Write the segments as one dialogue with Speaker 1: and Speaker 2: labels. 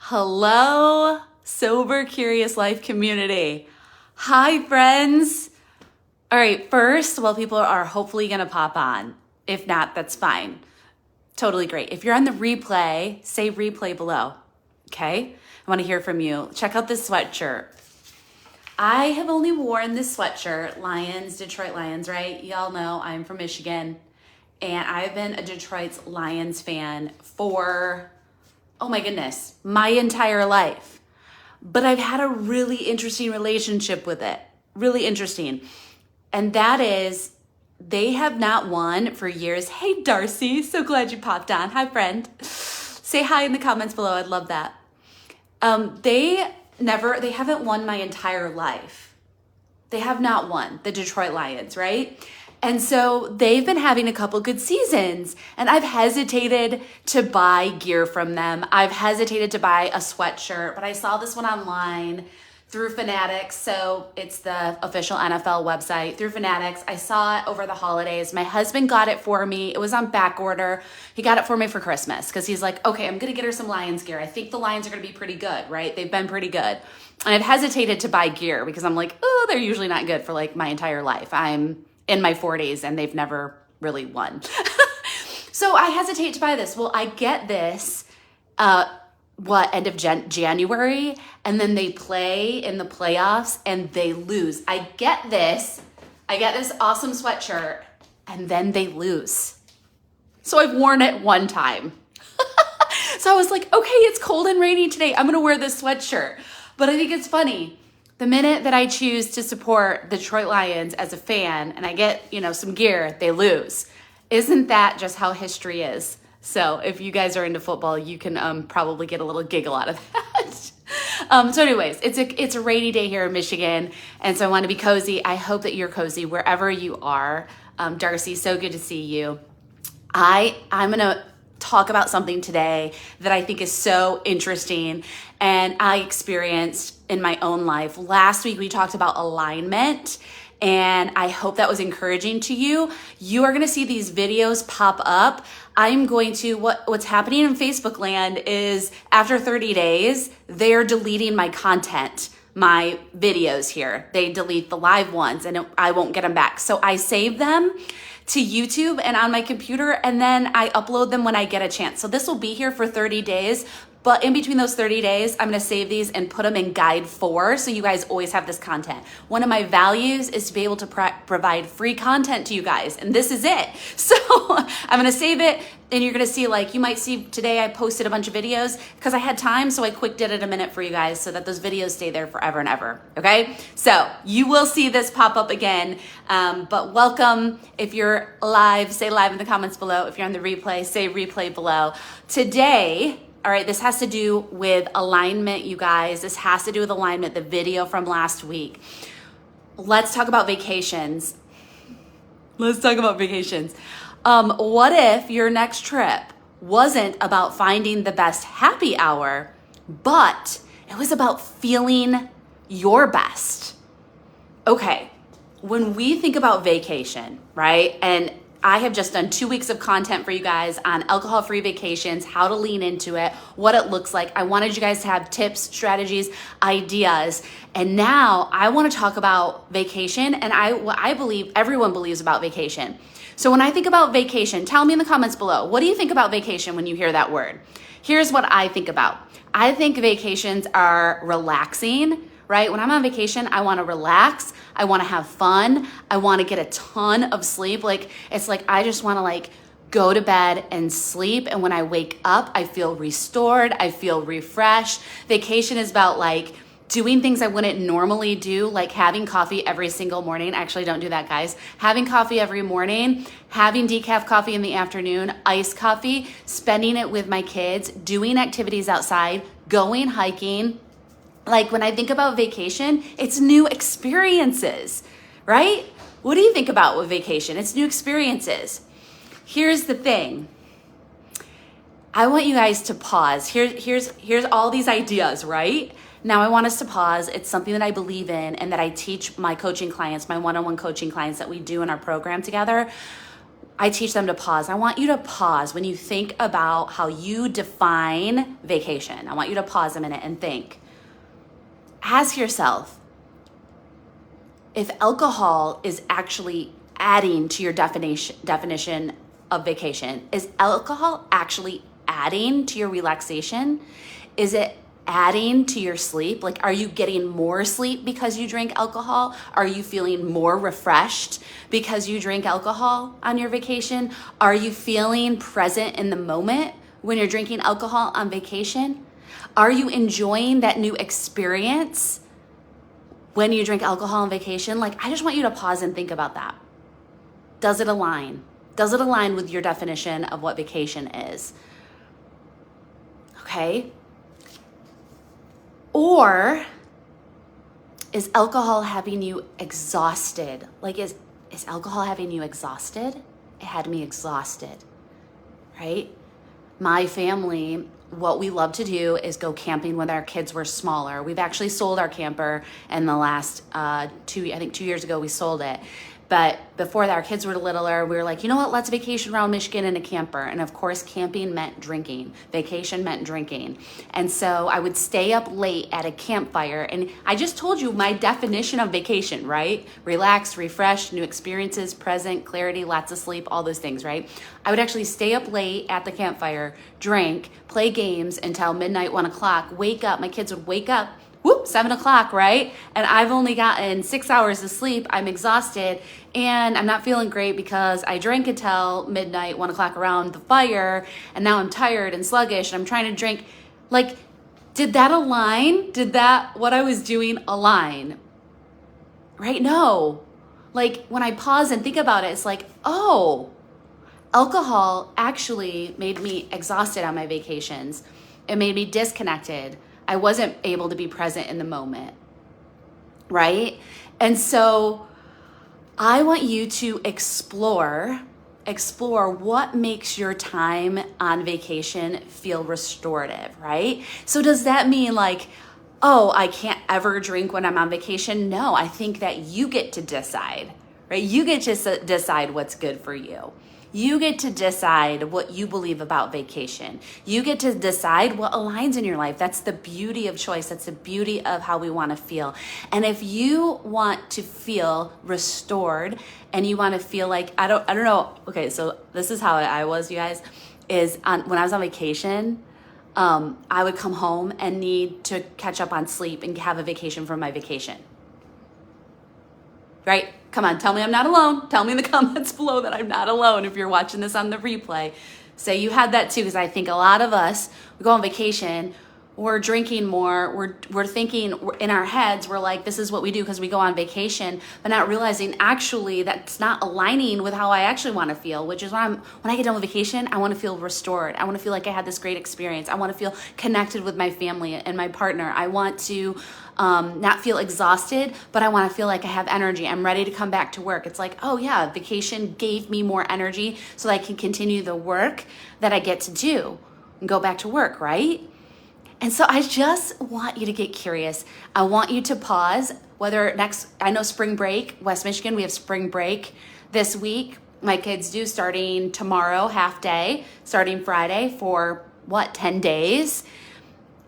Speaker 1: Hello, Sober Curious Life community. Hi, friends. All right, first, well, people are hopefully going to pop on. If not, that's fine. Totally great. If you're on the replay, say replay below, okay? I want to hear from you. Check out this sweatshirt. I have only worn this sweatshirt, Lions, Detroit Lions, right? Y'all know I'm from Michigan, and I've been a Detroit Lions fan for, oh my goodness, my entire life. But I've had a really interesting relationship with it. Really interesting. And that is, they have not won for years. Hey, Darcy, so glad you popped on. Hi, friend. Say hi in the comments below. I'd love that. They haven't won my entire life. They have not won, the Detroit Lions, right? And so they've been having a couple good seasons, and I've hesitated to buy gear from them. I've hesitated to buy a sweatshirt, but I saw this one online through Fanatics. So it's the official NFL website through Fanatics. I saw it over the holidays. My husband got it for me. It was on back order. He got it for me for Christmas because he's like, okay, I'm going to get her some Lions gear. I think the Lions are going to be pretty good, right? They've been pretty good. And I've hesitated to buy gear because I'm like, oh, they're usually not good for like my entire life. I'm in my 40s and they've never really won. So I hesitate to buy this. Well, I get this, end of January, and then they play in the playoffs and they lose. I get this awesome sweatshirt, and then they lose. So I've worn it one time. So I was like, okay, it's cold and rainy today. I'm gonna wear this sweatshirt. But I think it's funny. The minute that I choose to support the Detroit Lions as a fan and I get, some gear, they lose. Isn't that just how history is? So if you guys are into football, you can probably get a little giggle out of that. So anyways, it's a rainy day here in Michigan, and so I want to be cozy. I hope that you're cozy wherever you are. Darcy, so good to see you. I'm going to talk about something today that I think is so interesting and I experienced in my own life. Last week, we talked about alignment, and I hope that was encouraging to you. You are going to see these videos pop up. I'm going to, what's happening in Facebook land is after 30 days, they're deleting my content, my videos here. They delete the live ones and I won't get them back. So I save them to YouTube and on my computer, and then I upload them when I get a chance. So this will be here for 30 days. But in between those 30 days, I'm gonna save these and put them in guide 4 so you guys always have this content. One of my values is to be able to provide free content to you guys, and this is it. So I'm gonna save it, and you're gonna see, you might see today I posted a bunch of videos because I had time, so I quick did it a minute for you guys so that those videos stay there forever and ever, okay? So you will see this pop up again, but welcome. If you're live, say live in the comments below. If you're on the replay, say replay below. Today, all right, this has to do with alignment, you guys. This has to do with alignment, the video from last week. Let's talk about vacations. What if your next trip wasn't about finding the best happy hour, but it was about feeling your best? Okay, when we think about vacation, right? And I have just done 2 weeks of content for you guys on alcohol-free vacations, how to lean into it, what it looks like. I wanted you guys to have tips, strategies, ideas. And now I want to talk about vacation and what I believe everyone believes about vacation. So when I think about vacation, tell me in the comments below, what do you think about vacation when you hear that word? Here's what I think about. I think vacations are relaxing, right? When I'm on vacation, I want to relax. I want to have fun. I want to get a ton of sleep. I just want to go to bed and sleep. And when I wake up, I feel restored. I feel refreshed. Vacation is about doing things I wouldn't normally do, like having coffee every single morning. Actually, don't do that, guys. Having coffee every morning, having decaf coffee in the afternoon, iced coffee, spending it with my kids, doing activities outside, going hiking. When I think about vacation, it's new experiences, right? What do you think about with vacation? It's new experiences. Here's the thing. I want you guys to pause. Here's all these ideas, right? Now I want us to pause. It's something that I believe in and that I teach my coaching clients, my one-on-one coaching clients that we do in our program together. I teach them to pause. I want you to pause when you think about how you define vacation. I want you to pause a minute and think. Ask yourself if alcohol is actually adding to your definition of vacation. Is alcohol actually adding to your relaxation? Is it adding to your sleep? Like, are you getting more sleep because you drink alcohol? Are you feeling more refreshed because you drink alcohol on your vacation? Are you feeling present in the moment when you're drinking alcohol on vacation? Are you enjoying that new experience when you drink alcohol on vacation? Like, I just want you to pause and think about that. Does it align? Does it align with your definition of what vacation is? Okay. Or is alcohol having you exhausted? Like, is alcohol having you exhausted? It had me exhausted, right? My family, what we love to do is go camping when our kids were smaller. We've actually sold our camper in the last 2 years ago we sold it. But before that, our kids were littler, we were like, you know what, let's vacation around Michigan in a camper. And of course, camping meant drinking. Vacation meant drinking. And so I would stay up late at a campfire. And I just told you my definition of vacation, right? Relax, refresh, new experiences, present, clarity, lots of sleep, all those things, right? I would actually stay up late at the campfire, drink, play games until midnight, 1 o'clock, wake up. My kids would wake up. 7 o'clock, right? And I've only gotten 6 hours of sleep. I'm exhausted and I'm not feeling great because I drank until midnight, 1 o'clock around the fire. And now I'm tired and sluggish and I'm trying to drink. Like, did that align? Did that, what I was doing, align? Right? No. Like, when I pause and think about it, it's like, oh, alcohol actually made me exhausted on my vacations. It made me disconnected. I wasn't able to be present in the moment, right? And so I want you to explore what makes your time on vacation feel restorative, right? So does that mean like, oh, I can't ever drink when I'm on vacation? No, I think that you get to decide, right? You get to decide what's good for you. You get to decide what you believe about vacation. You get to decide what aligns in your life. That's the beauty of choice. That's the beauty of how we want to feel. And if you want to feel restored and you want to feel like, I don't know. Okay, so this is how I was, you guys, when I was on vacation, I would come home and need to catch up on sleep and have a vacation from my vacation. Right? Come on, tell me I'm not alone. Tell me in the comments below that I'm not alone if you're watching this on the replay. Say you had that too, because I think a lot of us, we go on vacation, we're drinking more, we're thinking in our heads, we're like, this is what we do because we go on vacation, but not realizing actually that's not aligning with how I actually want to feel, which is when I get done with vacation, I want to feel restored. I want to feel like I had this great experience. I want to feel connected with my family and my partner. I want to not feel exhausted, but I want to feel like I have energy. I'm ready to come back to work. It's like, oh yeah, vacation gave me more energy so that I can continue the work that I get to do and go back to work, right? And so I just want you to get curious. I want you to pause, I know spring break, West Michigan, we have spring break this week. My kids do, starting tomorrow, half day, starting Friday for 10 days.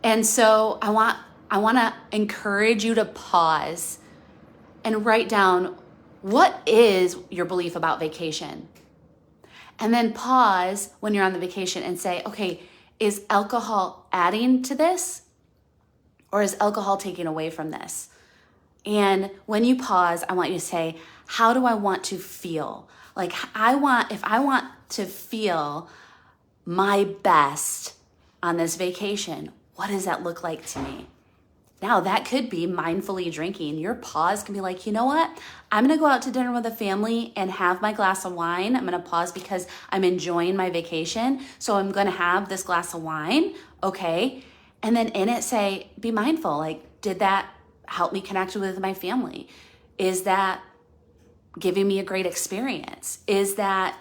Speaker 1: And so I want to encourage you to pause and write down, what is your belief about vacation? And then pause when you're on the vacation and say, okay, is alcohol adding to this or is alcohol taking away from this? And when you pause, I want you to say, how do I want to feel? Like if I want to feel my best on this vacation, what does that look like to me? Now that could be mindfully drinking. Your pause can be like, you know what? I'm gonna go out to dinner with the family and have my glass of wine. I'm gonna pause because I'm enjoying my vacation. So I'm gonna have this glass of wine, okay? And then in it say, be mindful, like, did that help me connect with my family? Is that giving me a great experience? Is that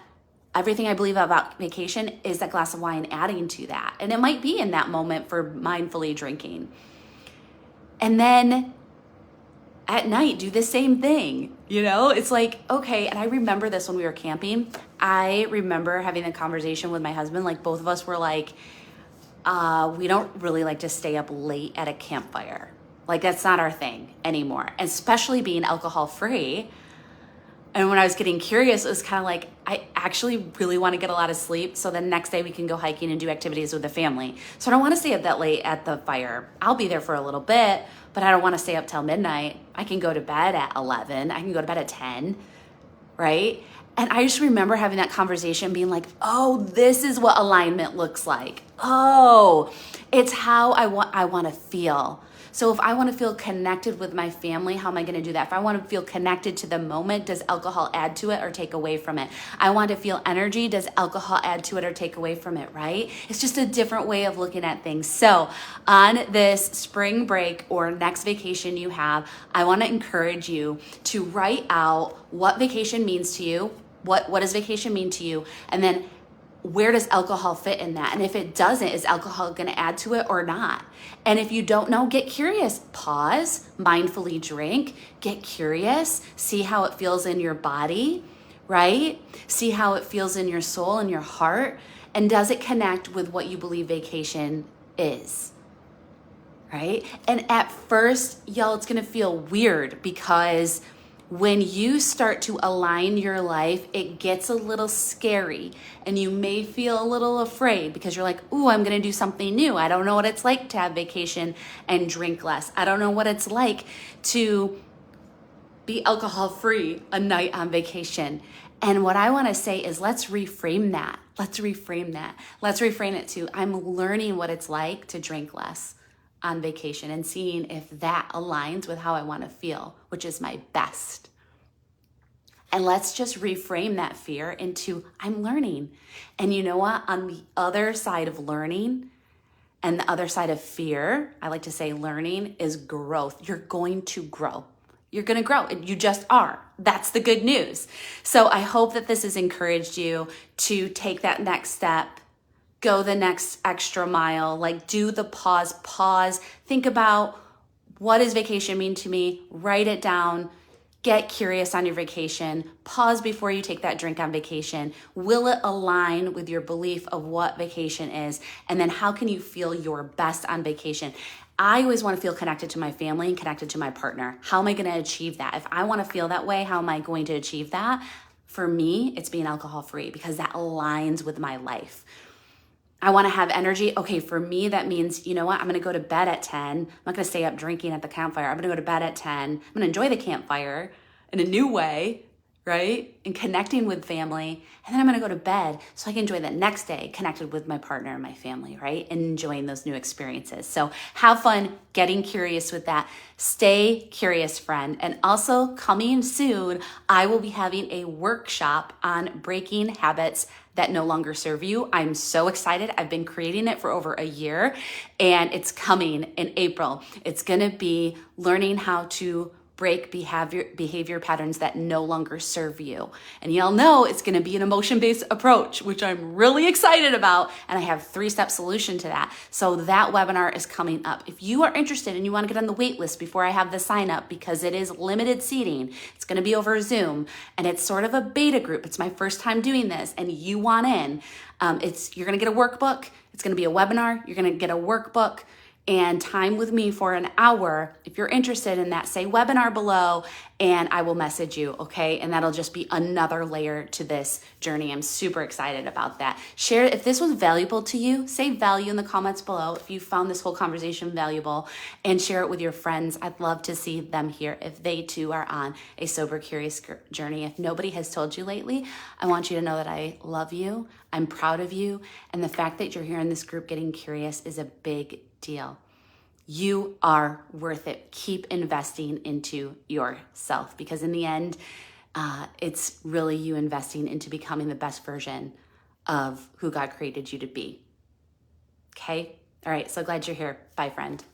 Speaker 1: everything I believe about vacation, is that glass of wine adding to that? And it might be in that moment for mindfully drinking. And then at night, do the same thing. You know, it's like, okay. And I remember this when we were camping. I remember having a conversation with my husband. Like, both of us were like, we don't really like to stay up late at a campfire. Like, that's not our thing anymore, especially being alcohol free. And when I was getting curious, it was kind of like, I actually really want to get a lot of sleep so the next day we can go hiking and do activities with the family. So I don't want to stay up that late at the fire. I'll be there for a little bit, but I don't want to stay up till midnight. I can go to bed at 11. I can go to bed at 10, right? And I just remember having that conversation being like, oh, this is what alignment looks like. Oh, it's how I want to feel. So if I want to feel connected with my family, how am I going to do that? If I want to feel connected to the moment, does alcohol add to it or take away from it? I want to feel energy. Does alcohol add to it or take away from it, right? It's just a different way of looking at things. So on this spring break or next vacation you have, I want to encourage you to write out what vacation means to you. What does vacation mean to you? And then where does alcohol fit in that? And if it doesn't, is alcohol going to add to it or not? And if you don't know, get curious. Pause, mindfully drink, get curious, see how it feels in your body, right? See how it feels in your soul and your heart. And does it connect with what you believe vacation is? Right? And at first, y'all, it's going to feel weird because when you start to align your life, it gets a little scary and you may feel a little afraid because you're like, ooh, I'm going to do something new. I don't know what it's like to have vacation and drink less. I don't know what it's like to be alcohol free a night on vacation. And what I want to say is let's reframe that. Let's reframe that. Let's reframe it to I'm learning what it's like to drink less on vacation and seeing if that aligns with how I want to feel, which is my best. And let's just reframe that fear into I'm learning. And you know what? On the other side of learning and the other side of fear, I like to say learning is growth. You're going to grow. You're going to grow. You just are. That's the good news. So I hope that this has encouraged you to take that next step, go the next extra mile, like do the pause, think about what does vacation mean to me? Write it down. Get curious on your vacation. Pause before you take that drink on vacation. Will it align with your belief of what vacation is? And then how can you feel your best on vacation? I always want to feel connected to my family and connected to my partner. How am I going to achieve that? If I want to feel that way, how am I going to achieve that? For me, it's being alcohol free because that aligns with my life. I want to have energy. Okay, for me, that means, you know what? I'm going to go to bed at 10. I'm not going to stay up drinking at the campfire. I'm going to go to bed at 10. I'm going to enjoy the campfire in a new way, right? And connecting with family. And then I'm going to go to bed so I can enjoy the next day connected with my partner and my family, right? And enjoying those new experiences. So have fun getting curious with that. Stay curious, friend. And also coming soon, I will be having a workshop on breaking habits that no longer serve you. I'm so excited. I've been creating it for over a year and it's coming in April. It's going to be learning how to break behavior patterns that no longer serve you. And y'all know it's going to be an emotion-based approach, which I'm really excited about. And I have a 3-step solution to that. So that webinar is coming up. If you are interested and you want to get on the wait list before I have the sign up, because it is limited seating, it's going to be over Zoom and it's sort of a beta group. It's my first time doing this and you want in, you're going to get a workbook. It's going to be a webinar. You're going to get a workbook and time with me for an hour. If you're interested in that, say webinar below and I will message you, okay? And that'll just be another layer to this journey. I'm super excited about that. Share, if this was valuable to you, say value in the comments below if you found this whole conversation valuable, and share it with your friends. I'd love to see them here if they too are on a sober, curious journey. If nobody has told you lately, I want you to know that I love you, I'm proud of you, and the fact that you're here in this group getting curious is a big deal. You are worth it. Keep investing into yourself because in the end, it's really you investing into becoming the best version of who God created you to be. Okay? All right. So glad you're here. Bye, friend.